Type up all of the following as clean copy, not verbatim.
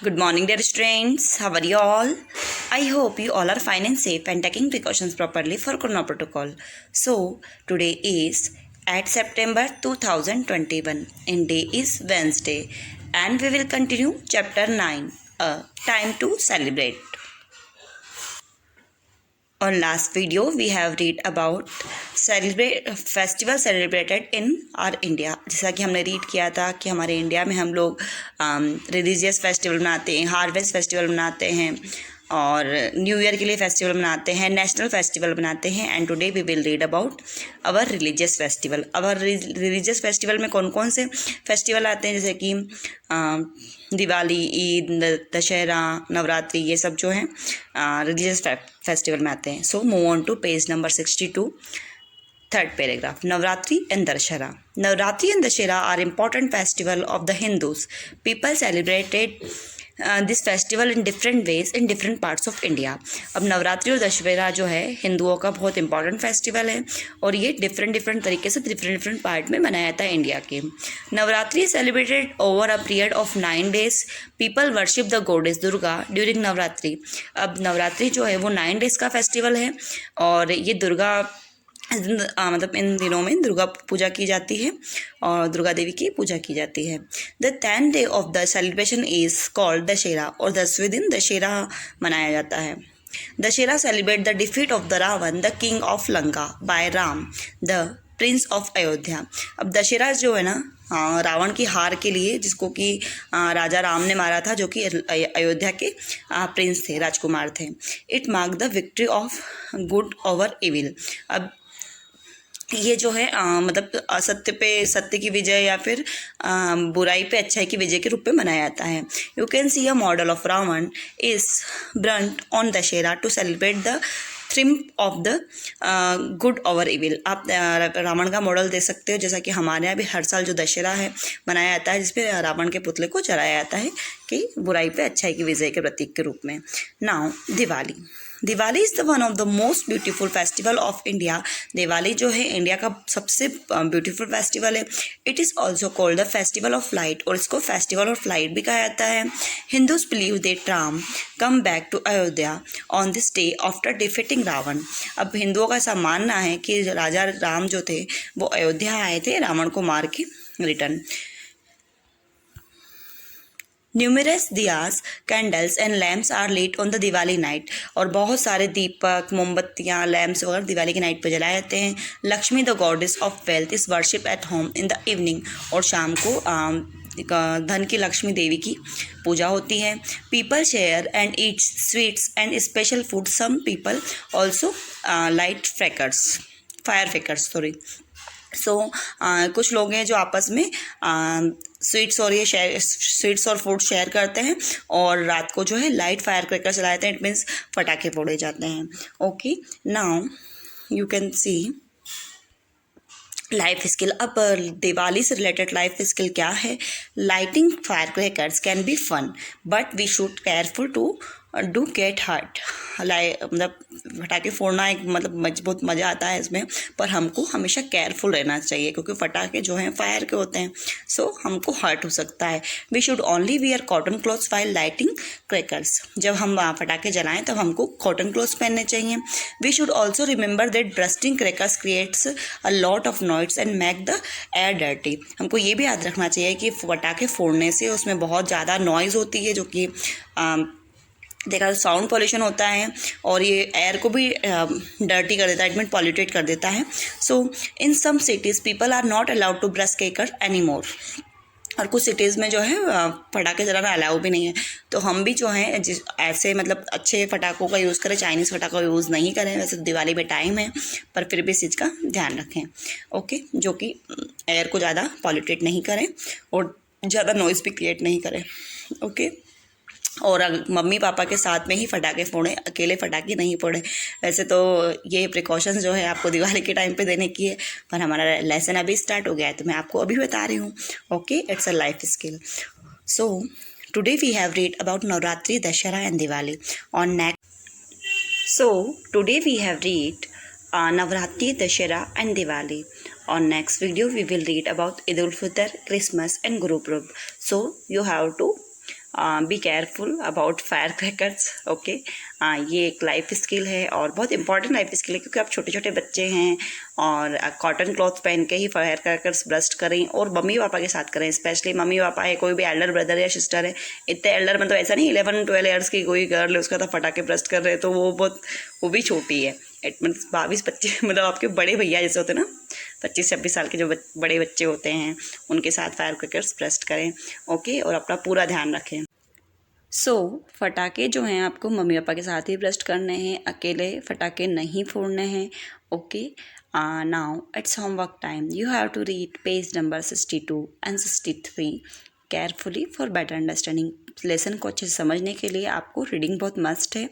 Good morning, dear students. How are you all? I hope you all are fine and safe and taking precautions properly for Corona Protocol. So, today is 8 September 2021 and day is Wednesday, and we will continue chapter 9, A Time to Celebrate. On last video, we have read about festival celebrated in our India. जैसा कि हमने read किया था कि हमारे India में हम लोग रिलीजियस फेस्टिवल मनाते हैं, हार्वेस्ट फेस्टिवल मनाते हैं और न्यू ईयर के लिए फेस्टिवल मनाते हैं, नेशनल फेस्टिवल मनाते हैं. And today we will read about our religious festival. Our religious festival में कौन कौन से फेस्टिवल आते हैं, जैसे कि दिवाली, ईद, दशहरा, नवरात्रि, ये सब जो हैं रिलीजियस फेस्टिवल में आते हैं. So move on to page number 62, third paragraph. Navratri and Dashera. Navratri and Dashera are important festival of the Hindus. People celebrated this festival in different ways in different parts of India. अब नवरात्रि और दशहरा जो है हिंदुओं का बहुत important festival है और ये डिफरेंट तरीके से डिफरेंट पार्ट में मनाया जाता है इंडिया के. Navratri celebrated over a period of 9 days. People worship the goddess Durga during Navratri. अब नवरात्रि जो है वो 9 days का फेस्टिवल है और ये दुर्गा मतलब इन दिनों में दुर्गा पूजा की जाती है और दुर्गा देवी की पूजा की जाती है. The 10th day of the celebration is called Dussehra और 10वें दिन दशहरा मनाया जाता है. Dussehra celebrate the defeat of the Ravan the king of Lanka by Ram the prince of Ayodhya. अब दशहरा जो है ना रावण की हार के लिए, जिसको कि राजा राम ने मारा था, जो कि अयोध्या के प्रिंस थे, राजकुमार थे. It mark the victory of good over evil. अब ये जो है मतलब असत्य पे सत्य की विजय या फिर बुराई पे अच्छाई की विजय के रूप में मनाया जाता है. You can see a model of Ravan is burnt on Dussehra to celebrate the triumph of the good over evil. आप रावण का मॉडल दे सकते हो, जैसा कि हमारे यहाँ भी हर साल जो दशहरा है मनाया जाता है, जिसपे रावण के पुतले को जलाया जाता है कि बुराई पे अच्छाई की विजय के प्रतीक के रूप में. Now Diwali. Diwali is the one of the most beautiful festival of India. Diwali जो है इंडिया का सबसे ब्यूटीफुल फेस्टिवल है. It is also called the festival of light और इसको फेस्टिवल ऑफ लाइट भी कहा जाता है. Hindus believe that Ram come back to Ayodhya on this day after defeating Ravan. अब हिंदुओं का ऐसा मानना है कि राजा राम जो थे वो अयोध्या आए थे रावण को मार के return. Numerous diyas, candles and lamps are lit on the Diwali night. और बहुत सारे दीपक, मोमबत्तियाँ, लैम्प्स वगैरह दिवाली की नाइट पर जलाए जाते हैं. Lakshmi the goddess of wealth is worship at home in the evening. और शाम को धन की लक्ष्मी देवी की पूजा होती है. People share and eat sweets and special food. Some people also light fire crackers. So कुछ लोग हैं जो आपस में स्वीट्स और फूड शेयर करते हैं और रात को जो है लाइट फायर क्रैकर चलाए जाते हैं. इट मीन्स पटाखे फोड़े जाते हैं. Okay, now you can see life skill. अब दिवाली से रिलेटेड लाइफ स्किल क्या है? Lighting fire crackers can be fun but we should careful to do get hurt. मतलब पटाखे फोड़ना एक मतलब बहुत मज़ा आता है इसमें, पर हमको हमेशा केयरफुल रहना चाहिए क्योंकि पटाखे जो हैं फायर के होते हैं, सो हमको हर्ट हो सकता है. We should only wear cotton clothes while lighting crackers. जब हम पटाखे जलाएं तब हमको कॉटन क्लॉथ्स पहनने चाहिए. We should also remember that bursting crackers creates a lot of noise and make the air dirty. हमको ये भी याद रखना चाहिए कि पटाखे फोड़ने से उसमें बहुत ज़्यादा नॉइज़ होती है, जो कि देखा साउंड पॉल्यूशन होता है और ये एयर को भी डर्टी कर देता है, इट मीन पॉल्यूटेट कर देता है. So in some cities people are not allowed to burst केकर एनी मोर. और कुछ सिटीज़ में जो है पटाखे जलाना अलाउ भी नहीं है. तो हम भी जो है ऐसे मतलब अच्छे पटाखों का यूज़ करें, चाइनीज़ पटाखों का यूज़ नहीं करें. वैसे दिवाली में टाइम है पर फिर भी इस चीज़ का ध्यान रखें. ओके, जो कि एयर को ज़्यादा पॉल्यूटेट नहीं करें और ज़्यादा नॉइज़ भी क्रिएट नहीं करें. ओके, और मम्मी पापा के साथ में ही पटाखे फोड़ें, अकेले पटाखे नहीं फोड़ें. वैसे तो ये प्रिकॉशंस जो है आपको दिवाली के टाइम पे देने की है, पर हमारा लेसन अभी स्टार्ट हो गया है तो मैं आपको अभी बता रही हूँ. Okay, it's a life skill. So today we have read about Navratri, Dussehra and Diwali. On next today we have read Navratri, Dashera and Diwali. On next video we will read about Eid ul Fitr, Christmas and Guru Purab. So you have to be careful about fire crackers. Okay, ये एक life skill है और बहुत important life skill है, क्योंकि आप छोटे छोटे बच्चे हैं और कॉटन क्लॉथ पहन के ही फायर क्रैकर्स ब्रस्ट करें, और मम्मी पापा के साथ करें। स्पेशली मम्मी पापा है, कोई भी एल्डर ब्रदर या सिस्टर है, इतने एल्डर मतलब ऐसा नहीं 11-12 ईयर्स की कोई गर्ल है उसका तो फटाके ब्रस्ट कर रहे हैं, तो वो भी छोटी है। इट मीन्स 22-25 मतलब आपके बड़े भैया जैसे होते हैं ना, 25-26 साल के जो बड़े बच्चे होते हैं उनके साथ फायर क्रैकर्स ब्रस्ट करें। ओके, और अपना पूरा ध्यान रखें। फटाके जो हैं आपको मम्मी पापा के साथ ही ब्रस्ट करने हैं, अकेले फटाके नहीं फोड़ने हैं। Okay, now it's homework time. You have to read page number 62 and 63 carefully for better understanding. Lesson को अच्छे से समझने के लिए आपको रीडिंग बहुत मस्ट है,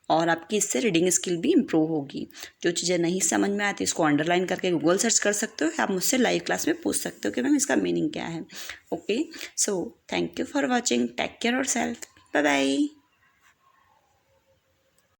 और आपकी इससे रीडिंग स्किल भी इम्प्रूव होगी। जो चीज़ें नहीं समझ में आती उसको अंडरलाइन करके गूगल सर्च कर सकते हो, आप मुझसे लाइव क्लास में पूछ सकते हो कि मैम इसका मीनिंग क्या है। Okay, so thank you for watching, take care yourself, bye bye.